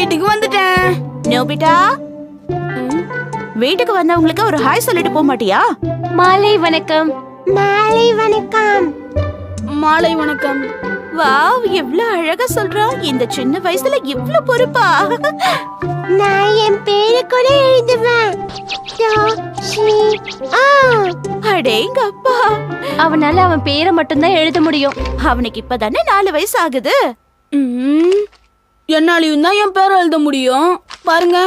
வீட்டுக்கு வந்துட்டேன். நோபிட்டா, வீட்டுக்கு வந்தவங்களுக்கு ஒரு ஹாய் சொல்லிட்டு போக மாட்டியா? மாலை வணக்கம். மாலை வணக்கம். மாலை வணக்கம். வாவ், எவ்வளவு அழகா சொல்றா. இந்த சின்ன வயசுல இவ்வளவு பொறுப்பா. நான் என் பேரை கூட எழுதுவேன். அடேங்கப்பா, அவனால அவன் பேரை மட்டும்தான் எழுத முடியும். அவனுக்கு இப்பதானே 4 வயசு ஆகுது. என்னாலையும் தான் என் பேரை எழுத முடியும். பாருங்க.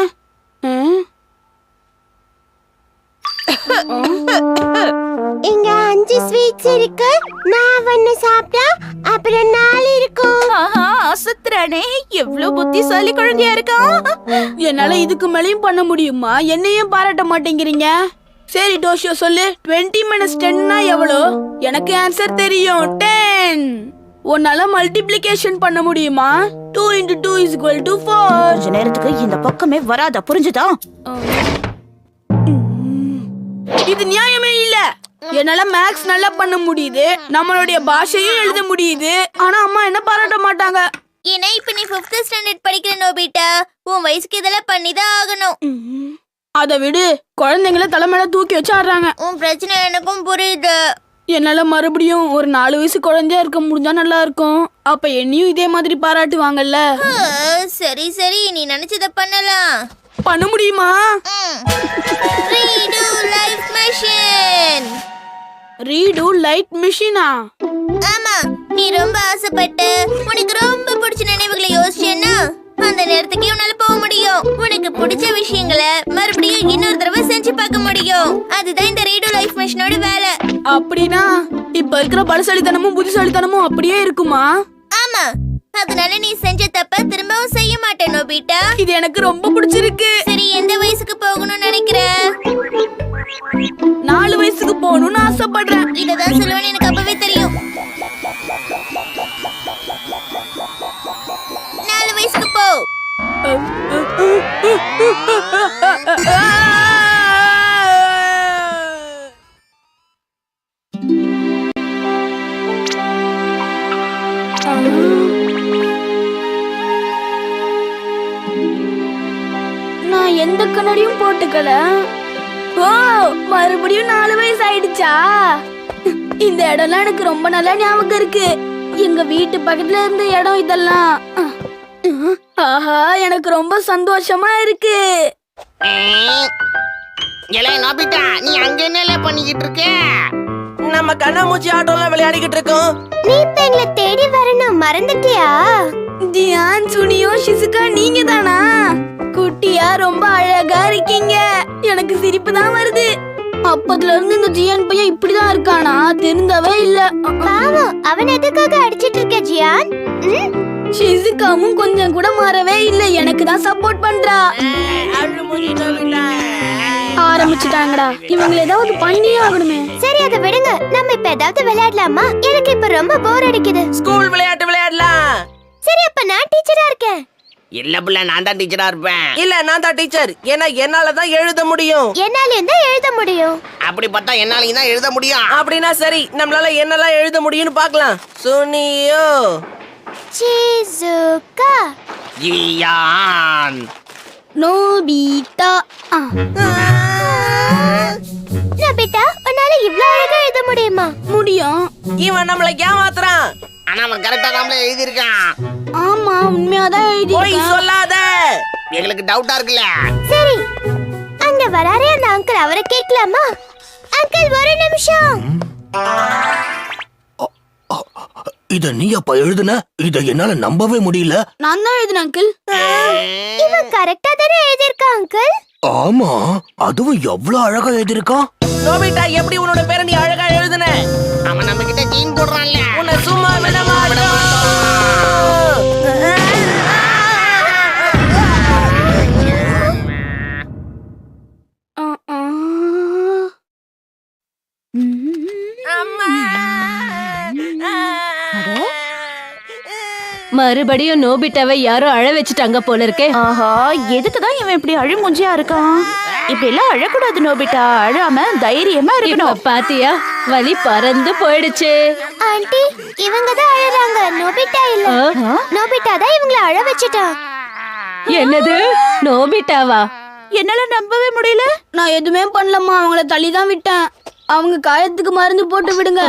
இங்க 5 ஸ்வீட்ஸ் இருக்கு. நான் ஒன்னு சாப்பிட்டா அப்புறம் 4 இருக்கும். ஆஹா, அசத்துறானே. எவ்வளவு புத்திசாலி குழந்தையா இருக்கான். என்னால இதுக்கு மேலயும் பண்ண முடியுமா? என்னையும் பாராட்ட மாட்டேங்கிறீங்க. சரி டோஷியோ சொல்லு. 20 - 10 எவ்வளோ? எனக்கு ஆன்சர் தெரியும். 10. உன்னால மல்டிப்ளிகேஷன் பண்ண முடியுமா? 2 × 2 = 4. கொஞ்ச நேரத்துக்கு இந்த பக்கமே வராத, புரிஞ்சுதா? இது நியாயமே இல்ல. என்னால மேக்ஸ் நல்லா பண்ண முடியுது, நம்மளுடைய பாஷையும் எழுத முடியுது. ஆனா அம்மா என்ன பாராட்ட மாட்டாங்க. ஏன்னா இப்ப நீ 5th ஸ்டாண்டர்ட் படிக்கிற நோபிட்டா. உன் வயசுக்கு இதெல்லாம் பண்ணிதான் ஆகணும். அதை விடு, குழந்தைங்கள தலைமையில தூக்கி வச்சு ஆடுறாங்க. உன் பிரச்சனை எனக்கும் புரியுது. என்னால மறுபடியும் ஒரு 4 வயசு குழந்தையா இருக்க முடிஞ்சா நல்லா இருக்கும். அப்ப என்னையும் இதே மாதிரி பாராட்டுவாங்கல்ல. சரி சரி, நீ நினைச்சத பண்ணலாம். பண்ண முடியுமா? Read life mission. Read light மிஷினா? ஆமா, நீ ரொம்ப ஆசைப்பட்ட உனக்கு ரொம்ப பிடிச்ச நினைவுகளை யோசிச்சேன்னா அந்த நேரத்துக்கு உன்னால போக முடியும். உனக்கு பிடிச்ச விஷயங்களை மறுபடியும் இன்னொரு தடவை செஞ்சு பார்க்க முடியும். அதுதான் இந்த ரீடு லைஃப் மிஷனோட வேலை. அப்படின்னா இப்ப இருக்கிற பலசாலித்தனமும் புத்திசாலித்தனமும் அப்படியே இருக்குமா? ஆமா, அதனால நீ செஞ்ச தப்ப திரும்பவும் செய்ய மாட்டே நோபிட்டா. இது எனக்கு ரொம்ப பிடிச்சிருக்கு. சரி, எந்த வயசுக்கு போகணும்னு நினைக்கிற? 4 வயசுக்கு போகணும்னு ஆசைப்படுறேன். இததான் சொல்லுவேன்னு எனக்கு அப்பவே தெரியும். 4 வயசுக்கு போ. நான் எந்த கண்ணாடியும் போட்டுக்கல. ஓ, மறுபடியும் 4 வயசு ஆயிடுச்சா? இந்த இடம்லாம் எனக்கு ரொம்ப நல்லா ஞாபகம் இருக்கு. எங்க வீட்டு பக்கத்துல இருந்த இடம் இதெல்லாம். ஆஹா, எனக்கு ரொம்ப சந்தோஷமா இருக்கு. நோபிட்டா, நீ அங்க என்ன பண்ணிக்கிட்டு இருக்க? நம்ம கண்ணாமூச்சி ஆட்டோல விளையாடிக்கிட்டு இருக்கோம். நீ இப்ப எங்களை தேடி வரணும், மறந்துட்டியா? தியான், சுனியோ, ஷிசுகா, நீங்க தானா? குட்டியா ரொம்ப அழகா இருக்கீங்க. எனக்கு சிரிப்பு தான் வருது. அப்பத்துல இருந்து இந்த ஜியான் பையன் இப்படிதான் இருக்கானா? தெரிந்தவே இல்ல. பாவம், அவன் எதுக்காக அடிச்சிட்டு இருக்க ஜியான்? ஷிசுகாவும் கொஞ்சம் கூட மாறவே இல்ல. எனக்கு தான் சப்போர்ட் பண்றா. ஆரம்பிச்சுட்டாங்கடா. இவங்க ஏதாவது பண்ணியே ஆகணுமே. சரி, அதை விடுங்க. நம்ம இப்ப ஏதாவது விளையாடலாமா? எனக்கு இப்ப ரொம்ப போர் அடிக்குது. ஸ்கூல் விளையாட்டு விளையாடலாம். சரி, அப்ப நான் டீச்சரா இருக்கேன். இல்ல புள்ள, நான் தான் டீச்சரா இருப்பேன். இல்ல, நான் தான் டீச்சர். ஏன்னா என்னால தான் எழுத முடியும். என்னாலயும் தான் எழுத முடியும். அப்படி பார்த்தா என்னாலையும் தான் எழுத முடியும். அப்படின்னா சரி, நம்மளால என்னெல்லாம் எழுத முடியும்னு பார்க்கலாம். சுனியோ, ஷிசுகா, ஜியான், நோபிட்டா. நோபிட்டா, உன்னால இவ்ளோ அழகா எழுத முடியுமா? முடியும். இவன் நம்மள ஏமாத்துறான். ஆனா அவன் கரெக்டா தான் எழுதியிருக்கான். ஆமா, உண்மையாதான் போய் எழுதி. சொல்லாத. எங்களுக்கு டவுட்டா இருக்குல்ல. சரி, அங்க வராரே அந்த அங்கிள், அவரை கேட்கலாமா? அங்கிள், ஒரு நிமிஷம். இத நீ அப்ப எழுதுன? இத என்னால நம்பவே முடியல. நான் தான் எழுதினேன் அங்கிள். இவன் கரெக்டா தானே எழுதியிருக்கான் அங்கிள். ஆமா, அதுவும் எவ்வளவு அழகா எழுதிருக்கான். நோபிட்டா, எப்படி உன்னோட பேரை நீ அழகா எழுதுன? அவன் நம்ம கிட்ட சீன் போடுறான்ல. உன்னை சும்மா விட மாட்டோம். மறுபடியும் நோபிட்டாவை யாரோ அழ வச்சுட்டாங்க போல இருக்கே. ஆஹா, எதுக்குதான் இவன் இப்படி அழுமூஞ்சியா இருக்கான்? இப்படி எல்லாம் அழக்கூடாது நோபிட்டா. அழாம தைரியமா இப்ப இருக்கணும். பாத்தியா, வலி பறந்து போயிடுச்சு. ஆண்டி, இவங்க தான் அழறாங்க, நோபிட்டா இல்ல. நோபிட்டா தான் இவங்கள அழ வச்சுட்டான். என்னது நோபிட்டாவா? என்னால நம்பவே முடியல. நான் எதுவுமே பண்ணலம்மா, அவங்கள தள்ளி தான் விட்டேன். அவங்க காயத்துக்கு மருந்து போட்டு விடுங்க.